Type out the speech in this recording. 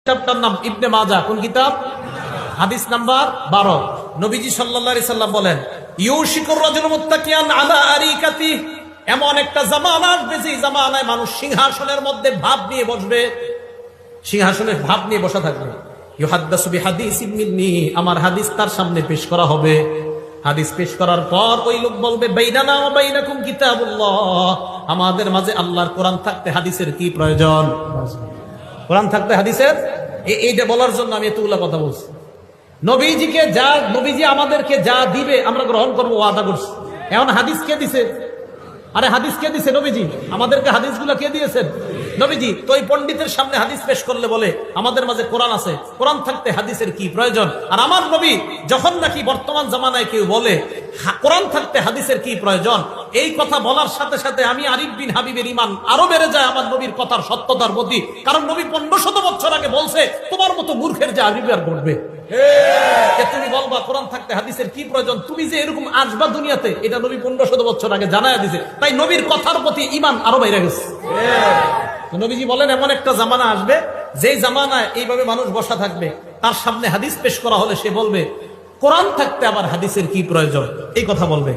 কিতাবটার নাম ইবনে মাজাহ। কোন কিতাব? হাদিস নাম্বার 12। নবীজি সাল্লাল্লাহু আলাইহি সাল্লাম বলেন, ইউশিকুর রাজুলু মুত্তাকিয়ান আলা আরিকাতি, এমন একটা জামানা আসবে যে জামানায় মানুষ সিংহাসনের মধ্যে ভাব নিয়ে বসবে, সিংহাসনে ভাব নিয়ে বসা থাকবে। ইউহাদ্দাসু বিহাদিসিন মিন্নি, আমার হাদিস তার সামনে পেশ করা হবে। হাদিস পেশ করার পর ওই লোক বলবে, বাইনানা ওয়া বাইনাকুম কিতাবুল্লাহ, আমাদের মাঝে আল্লাহর কোরআন থাকতে হাদিসের কি প্রয়োজন? কোরআন থাকতে হাদিসের, এইটা বলার জন্য আমি এতগুলা কথা বলছি। নবীজিকে যা, নবীজি আমাদেরকে যা দিবে আমরা গ্রহণ করবো, ওয়াদা করছি। এখন হাদিস কে দিছে? আরে হাদিস কে দিছে? নবীজি। আমাদেরকে হাদিসগুলো কে দিয়েছেন? নবীজি। তো এই পণ্ডিতের সামনে হাদিস পেশ করলে বলে আমাদের মাঝে কোরআন আছে, কোরআন থাকতে হাদিসের কি প্রয়োজন? আর আমার নবী যখন নাকি বর্তমান জামানায় কেউ বলে কোরআন থাকতে হাদিসের কি প্রয়োজন, এই কথা বলার সাথে সাথে আমি আরিফ বিন হাবিবের ঈমান আরো বেড়ে যায় আমার নবীর কথার সত্যতার প্রতি। কারণ নবী 1500 বছর আগে বলছে, তোমার মতো মূর্খের যে আরিফ আর ঘটবে, তুমি বলবা কোরআন থাকতে হাদিসের কি প্রয়োজন, তুমি যে এরকম আসবা দুনিয়াতে, এটা নবী 1500 বছর আগে জানায় দিছে। তাই নবীর কথার প্রতি ঈমান আরো বাইরে গেছে। নবীজি বলেন, এমন একটা জামানা আসবে যে জামানায় এইভাবে মানুষ বসা থাকবে, তার সামনে হাদিস পেশ করা হলে সে বলবে কোরআন থাকতে আবার হাদিসের কি প্রয়োজন, এই কথা বলবে।